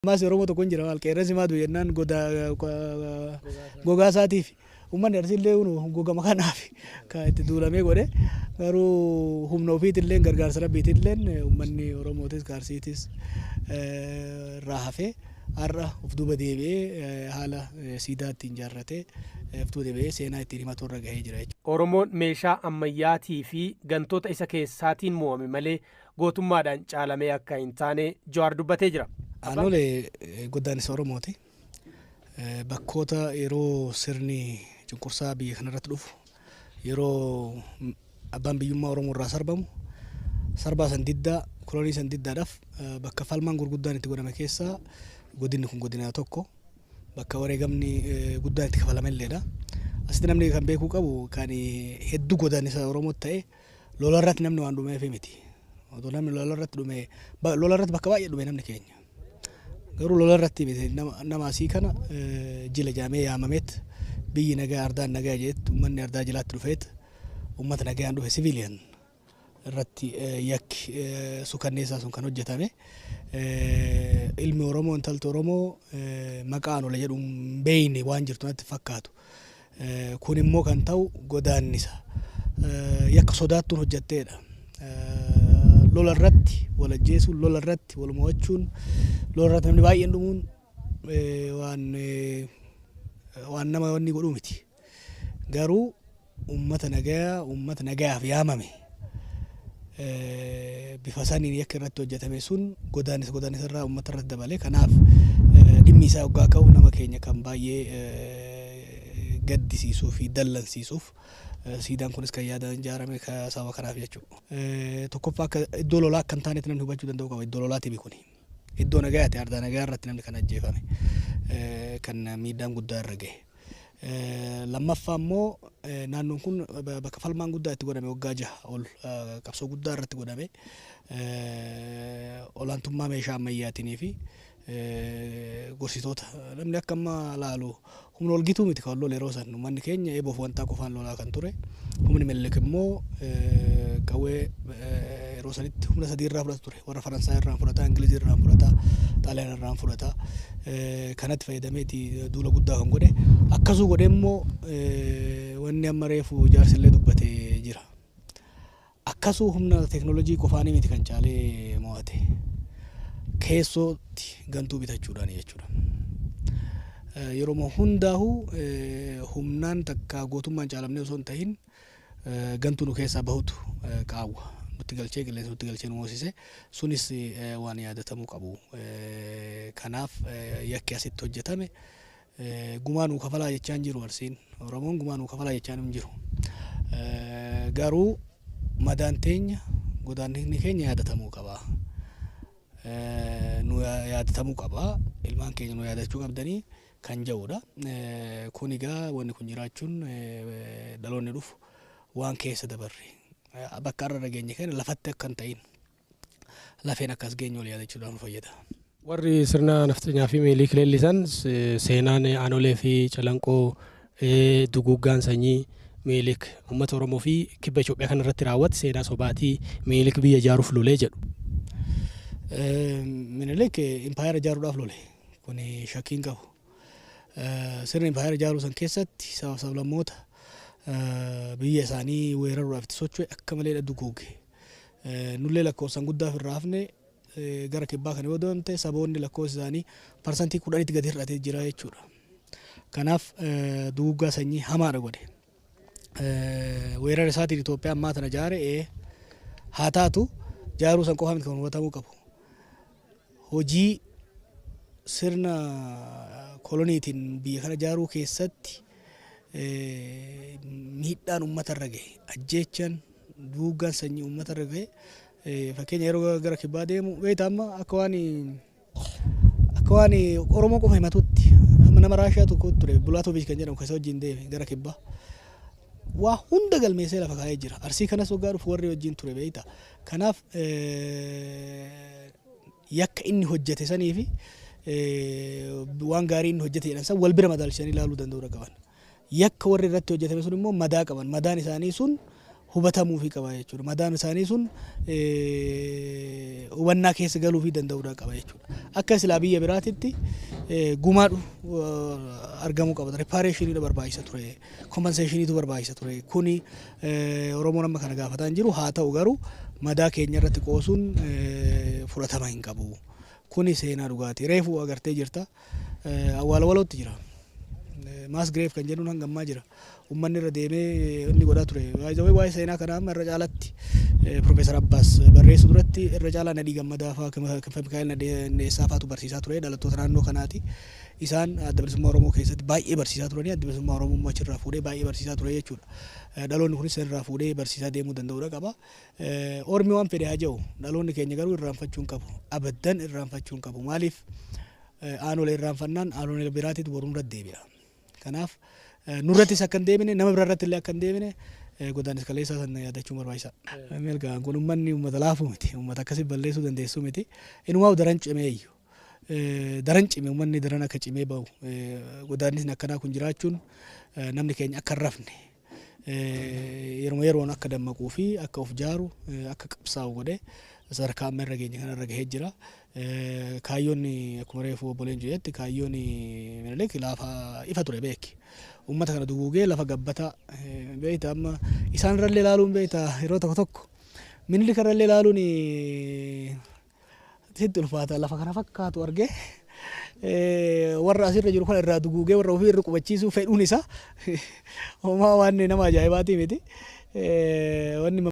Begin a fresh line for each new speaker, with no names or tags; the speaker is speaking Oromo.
Mas Oromoo tokko hin jira maal qeerransi maatu jennaan gogaa isaatiif uummanni arsiillee gogama kanaaf kan itti duulamee godhe garuu humna ofiitillee gargaarsa rabbiitillee uummanni Oromootis Arsiitis irraa hafee har'a of duuba deebi'ee haala siidaa ittiin ijaarratee of duuba deebi'ee seenaa ittiin himatu irra gahee jira jechuudha.
Oromoon meeshaa ammayyaatii fi gantoota isa keessaatiin mo'ame malee gootummaadhaan caalamee akka hin taane Jawaar dubbatee jira.
Aanolee godaannisa Oromooti. Bakkoota yeroo sirni cunqursaa biyya kanarratti dhufu yeroo abbaan biyyummaa Oromoo irraa sarbamu sarbaa san diddaa kolonii san diddaadhaaf bakka falmaan gurguddaan itti godhame keessaa godinni kun godina tokko bakka wareegamni guddaan itti kafalamelleedha. Asitti namni kan beekuu qabu kan hedduu godaannisa Oromoo ta'e lolarratti namni waan dhumeef miti. Otoo namni lolarratti bakka baay'ee dhume namni keenya. Garuu lolarratti nama asii kana jila jaamee yaamameet biyyi nagaa ardaan nagaa jeetu uummanni ardaa jilaatti dhufeet uummata nagaan dhufe siviiliyan irratti yakki sukanneessaa sun kan hojjetame ilmi Oromoo intalti Oromoo maqaan ola jedhu beeyne waan jirtu natti fakkaatu kun immoo kan ta'u godaannisa yakka sodaattuun hojjetteedha. Lola irratti wal ajjeesuun lola irratti wal mo'achuun lola irratti namni baay'een dhumuun waan nama wanni godhuu miti. Garuu uummata nagayaaf yaamame bifa saniin yakka irratti hojjetame sun godaannisa irraa uummata irratti dabale. Kanaaf dhimmi isaa waggaa ka'u nama keenya kan baay'ee gaddisiisuu fi dallansiisuuf siidaan kunis kan yaadaan ijaarame sababa kanaaf jechuudha. Tokkoffaa akka iddoo lolaa akka hin taanetti namni hubachuu danda'u qaba. Iddoo lolaati kuni iddoo nagayaati ardaa nagaa irratti namni kan ajjeefame kan miidhaan guddaa irra gahe. Lammaffaa immoo naannoon kun bakka falmaan guddaa itti godhame waggaa 6 ol qabsoo guddaa irratti godhame olaantummaa meeshaa ammayyaatii fi gorsitoota namni akka amma laalu humna ol gitu miti kan lola yeroo san uummanni keenya eeboof wantaa qofaan lolaa kan ture. Humni Minilik immoo qawwee yeroo sanitti humna 3 irraa fudhata ture. Warra Faransaay irraa fudhata, Ingiliz irraa fudhata, Xaaliyaan irraa fudhata. Kanatti fayyadameeti duula guddaa kan godhe. Akkasuu godhe immoo wanni amma reefu jaarsillee dubbatee jira. Akkasuu humna teeknooloojii qofaanii miti kan caalee mo'ate. Keessootti gantuu bitachuudhaan jechuudha. Yeroo hundaa'u humnaan takka gootummaan caalamnee osoo hin ta'in gantuu nu keessaa bahutu qaawwa nutti galchee qilleensa nutti galchee nu moosise sunis waan yaadatamuu qabu. Kanaaf yakki asitti hojjetame gumaa nuu kafalaa jechaa hin jiru Arsiin Oromoon gumaa nuu kafalaa jechaa hin jiru. Garuu madaan teenya godaannisni keenya yaadatamuu qaba. Nu yaadatamuu qaba. Ilmaan keenya nu yaadachuu qabdanii kan jedhudha. Kun egaa wanni kun jiraachuun dhaloonni dhufu waan keessa dabarre bakka irra geenye kana lafatti akka hin ta'in lafeen akkas geenye ol yaadachuudhaan fayyada.
Warri sirna naftanyaa fi Minilik leellisan seenaan Aanolee fi Calanqoo duguuggaan sanyii Minilik uummata Oromoo fi kibba Itoophiyaa kana irratti raawwate seenaa sobaatii Minilik biyya ijaaruuf lolee jedhu.
Minilik impaayera ijaaruudhaaf lole kun shakkiin qabu. Sirni impaayera ijaaruu san keessatti sablammoota biyya isaanii weeraruudhaaf itti socho'e akka malee duguuge. Nullee lakkoofsaan guddaaf irraa hafne gara kibbaa kana yoo ta'e saboonni lakkoofsi isaanii parsantii 10tti gadi hir'atee jira jechuudha. Kanaaf duguuggaa sanyii hamaadha godhe. Weerara isaatiin Itoophiyaa ammaa tana ijaare haa taatu ijaaruu san qofa miti kan hubatamuu qabu. Hojii sirna koloniitiin biyya kana ijaaruu keessatti miidhaan uummata irra gahe ajjeechaan duguuggaan sanyii uummata irra gahe fakkeenya yeroo gara kibbaa deemu beektaa amma akka waan Oromoo qofa himatutti nama Raashiyaa tokko ture Bulaatooviich kan jedhamu keessa wajjin deeme gara kibbaa waa hunda galmeessee lafa kaa'ee jira. Arsii kanas waggaa dhufu warri wajjin ture beektaa. Kanaaf yakka inni hojjete sanii fi waan gaarii inni hojjete jedhan san wal bira madaalchisanii ilaaluu danda'uu qaban. Yakka warri irratti hojjetame sun immoo madaa qaban. Madaan isaanii sun hubatamuufii qaba jechuudha. Madaan isaanii sun hubannaa keessa galuufii danda'uudha qaba jechuudha. Akka silaa biyya biraatitti gumaadhu argamuu qaba. Ripareeshiniidha barbaachisa ture. Kompenseeshiniitu barbaachisa ture. Kuni Oromoon amma kana gaafataa hin jiru. Haa ta'u garuu madaa keenya irratti qoosuun fudhatama hin qabu. Kuni seenaa dhugaati. Reefu agartee jirta. Awwaala walootti jira. Maas Greef kan jedhuun hangammaa jira. Uummanni irra deemee inni godhaa ture. Waa'ee seenaa kanaa amma irra caalatti Profeesar Abbaas barreessu duratti irra caalaa Nadhii Gammadaa fa'aa Mikaa'el Nadeessaa fa'aatu barsiisaa ture. Dhalattoota naannoo kanaati. Isaan adda bilisummaa Oromoo keessatti baay'ee barsiisaa turanii adda bilisummaa Oromoo achirraa fuudhee baay'ee barsiisaa ture jechuudha. Dhaloonni kunis irraa fuudhee barsiisaa deemuu danda'uudha qaba. Ormi waan fedhe haa jedhu dhaloonni keenya garuu irraanfachuu hin qabu. Abaddan irraanfachuu hin qabu. Maaliif aanolee irraanfannaan aanolee biraatiitu boruun irratti deebi'a. Kanaaf nurrattis akka hin deebine nama biraarratti illee akka hin deebine godaanis kaleessaa sana yaadachuun barbaachisaadha. Milkaan kun uummanni uummata laafuu miti. Uummata akkasii balleessuu dandeessuu miti. Inumaa daran cimee iyyuu. Daran cimee uummanni daran akka cimee bahu. Godaanis akkanaa kun jiraachuun namni keenya akka hin rafne. Yeroo yeroon akka dammaquu fi akka of jaaru akka qabsaa'u godhee sadarkaa amma irra geenye kanarra gahee jira. Kaayyoon akkuma reefu obboleen jedhetti kaayyoon Minilik lafa ifa ture beeki. Uummata kana duguugee lafa gabbataa beekta amma isaan irrallee ilaaluun beekta yeroo tokko tokko Minilik irrallee ilaaluun sitti ulfaata lafa kana fakkaatu argee warra asirra jiru kan irraa duguugee warra ofii irra qubachiisuu fedhuun isaa homaa waan nama ajaa'ibaati miti. Wanni